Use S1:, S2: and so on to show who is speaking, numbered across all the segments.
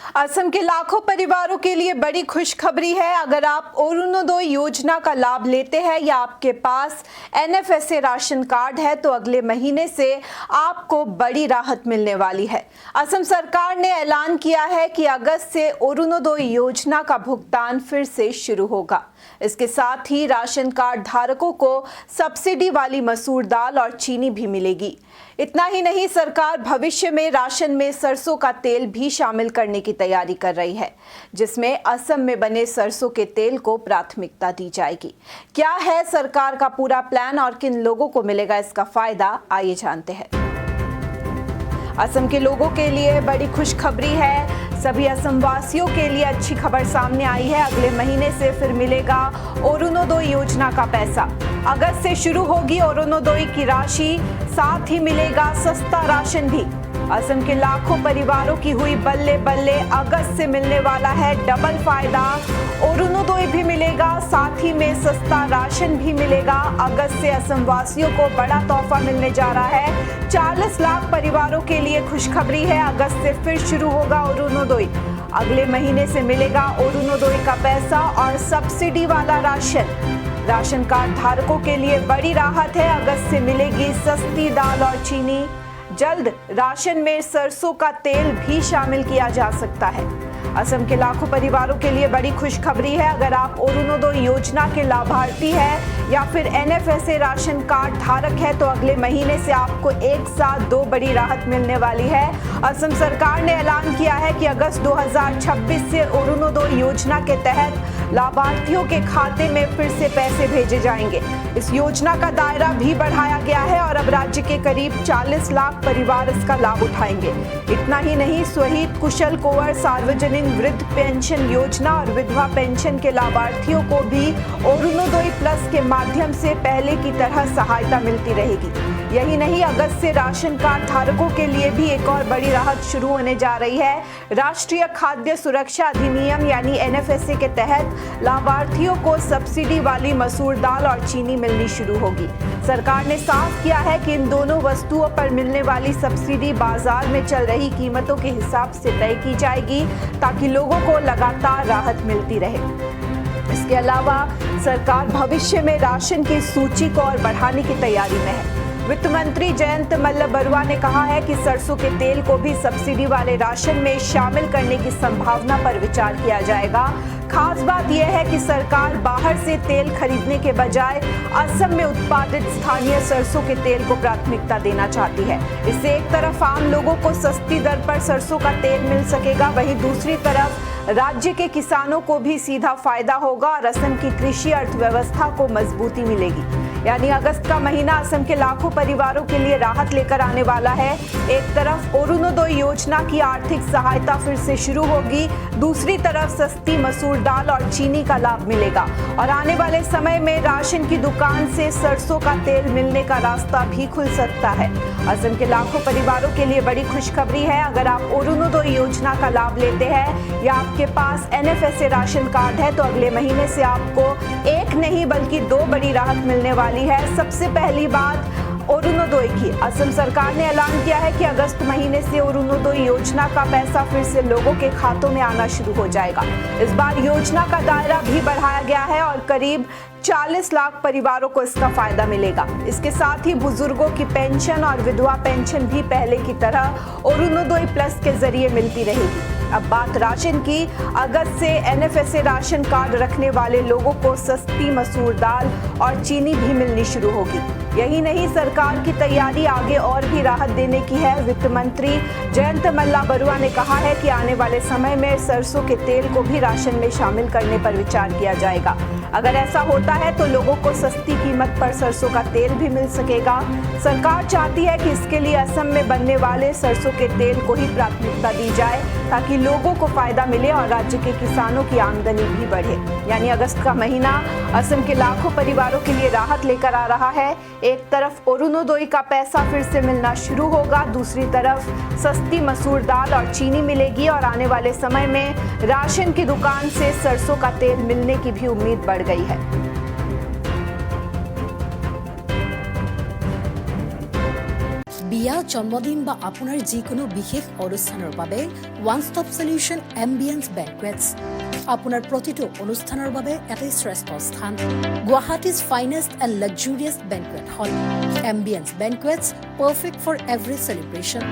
S1: असम के लाखों परिवारों के लिए बड़ी खुशखबरी है। अगर आप अरुणोदय योजना का लाभ लेते हैं या आपके पास एनएफएसए राशन कार्ड है तो अगले महीने से आपको बड़ी राहत मिलने वाली है। असम सरकार ने ऐलान किया है कि अगस्त से अरुणोदय योजना का भुगतान फिर से शुरू होगा। इसके साथ ही राशन कार्ड धारकों को सब्सिडी वाली मसूर दाल और चीनी भी मिलेगी। इतना ही नहीं, सरकार भविष्य में राशन में सरसों का तेल भी शामिल करने की तैयारी कर रही है, जिसमें असम में बने सरसों के तेल को प्राथमिकता दी जाएगी। क्या है सरकार का पूरा प्लान और किन लोगों को मिलेगा इसका फायदा, आइए जानते हैं। असम के लोगों के लिए बड़ी खुशखबरी है। सभी असम वासियों के लिए अच्छी खबर सामने आई है। अगले महीने से फिर मिलेगा अरुणोदय योजना का पैसा। अगस्त से शुरू होगी अरुणोदय की राशि, साथ ही मिलेगा सस्ता राशन भी। असम के लाखों परिवारों की हुई बल्ले बल्ले। अगस्त से मिलने वाला है डबल फायदा। अरुणोदय भी मिलेगा, साथ ही में सस्ता राशन भी मिलेगा। अगस्त से असम वासियों को बड़ा तोहफा मिलने जा रहा है। 40 लाख परिवारों के लिए खुशखबरी है। अगस्त से फिर शुरू होगा अरुणोदय। अगले महीने से मिलेगा अरुणोदय का पैसा और सब्सिडी वाला राशन। राशन कार्ड धारकों के लिए बड़ी राहत है। अगस्त से मिलेगी सस्ती दाल और चीनी। जल्द राशन में सरसों का तेल भी शामिल किया जा सकता है। असम के लाखों परिवारों के लिए बड़ी खुशखबरी है। अगर आप अरुणोदय योजना के लाभार्थी हैं या फिर एनएफएसए राशन कार्ड धारक है तो अगले महीने से आपको एक साथ 2 बड़ी राहत मिलने वाली है। असम सरकार ने ऐलान किया है कि अगस्त 2026 से अरुणोदय योजना के तहत लाभार्थियों के खाते में फिर से पैसे भेजे जाएंगे। इस योजना का दायरा भी बढ़ाया गया है और अब राज्य के करीब 40 लाख परिवार इसका लाभ उठाएंगे। इतना ही नहीं, शहीद कुशल कुंवर सार्वजनिक वृद्ध पेंशन योजना और विधवा पेंशन के लाभार्थियों को भी अरुणोदय प्लस के माध्यम से पहले की तरह सहायता मिलती रहेगी। यही नहीं, अगस्त से राशन कार्ड धारकों के लिए भी एक और बड़ी राहत शुरू होने जा रही है। राष्ट्रीय खाद्य सुरक्षा अधिनियम यानी एनएफएसए के तहत लाभार्थियों को सब्सिडी वाली मसूर दाल और चीनी मिलनी शुरू होगी। सरकार ने साफ किया है कि इन दोनों वस्तुओं पर मिलने वाली सब्सिडी बाजार में चल रही कीमतों के हिसाब से तय की जाएगी ताकि लोगों को लगातार राहत मिलती रहे। इसके अलावा सरकार भविष्य में राशन की सूची को और बढ़ाने की तैयारी में है। वित्त मंत्री जयंत मल्ल बरुआ ने कहा है कि सरसों के तेल को भी सब्सिडी वाले राशन में शामिल करने की संभावना पर विचार किया जाएगा। खास बात यह है कि सरकार बाहर से तेल खरीदने के बजाय असम में उत्पादित स्थानीय सरसों के तेल को प्राथमिकता देना चाहती है। इससे एक तरफ आम लोगों को सस्ती दर पर सरसों का तेल मिल सकेगा, वहीं दूसरी तरफ राज्य के किसानों को भी सीधा फायदा होगा और असम की कृषि अर्थव्यवस्था को मजबूती मिलेगी। यानी अगस्त का महीना असम के लाखों परिवारों के लिए राहत लेकर आने वाला है। एक तरफ अरुणोदय योजना की आर्थिक सहायता फिर से शुरू होगी, दूसरी तरफ सस्ती मसूर दाल और चीनी का लाभ मिलेगा और आने वाले समय में राशन की दुकान से सरसों का तेल मिलने का रास्ता भी खुल सकता है। असम के लाखों परिवारों के लिए बड़ी खुशखबरी है। अगर आप अरुणोदय योजना का लाभ लेते हैं या आपके पास एनएफएसए राशन कार्ड है तो अगले महीने से आपको एक नहीं बल्कि 2 बड़ी राहत मिलने वाली है। सबसे पहली बात अरुणोदय की, असम सरकार ने ऐलान किया है कि अगस्त महीने से अरुणोदय योजना का पैसा फिर से लोगों के खातों में आना शुरू हो जाएगा। इस बार योजना का दायरा भी बढ़ाया गया है और करीब 40 लाख परिवारों को इसका फायदा मिलेगा। इसके साथ ही बुजुर्गों की पेंशन और विधवा पेंशन भी पहले की तरह अरुणोदय प्लस के जरिए मिलती रहेगी। अब बात राशन की, अगस्त से एनएफएसए राशन कार्ड रखने वाले लोगों को सस्ती मसूर दाल और चीनी भी मिलनी शुरू होगी। यही नहीं, सरकार की तैयारी आगे और भी राहत देने की है। वित्त मंत्री जयंत मल्ला बरुआ ने कहा है कि आने वाले समय में सरसों के तेल को भी राशन में शामिल करने पर विचार किया जाएगा। अगर ऐसा होता है तो लोगों को सस्ती कीमत पर सरसों का तेल भी मिल सकेगा। सरकार चाहती है कि इसके लिए असम में बनने वाले सरसों के तेल को ही प्राथमिकता दी जाए ताकि लोगों को फायदा मिले और राज्य के किसानों की आमदनी भी बढ़े। यानी अगस्त का महीना असम के लाखों परिवारों के लिए राहत लेकर आ रहा है। एक तरफ अरुणोदय का पैसा फिर से मिलना शुरू होगा, दूसरी तरफ सस्ती मसूर दाल और चीनी मिलेगी और आने वाले समय में राशन की दुकान से सरसों का तेल मिलने की भी उम्मीद बढ़ गई है।
S2: বিয়া জন্মদিন বা আপোনাৰ যিকোনো বিশেষ অনুষ্ঠানৰ বাবে ওৱান ষ্টপ সলিউশ্যন এম্বিয়েন্স বেংকুৱেটছ আপোনাৰ প্ৰতিটো অনুষ্ঠানৰ বাবে এটাই শ্ৰেষ্ঠ স্থান গুৱাহাটীজ ফাইনেষ্ট এণ্ড লাক্সাৰিয়াছ বেংকুৱেট হল ambience বেংকুৱেটছ perfect for every celebration.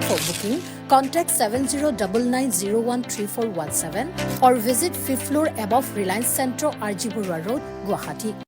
S2: For booking, contact 7099013417 or visit 5th floor above Reliance Centro, RG Burwa Road, Guwahati.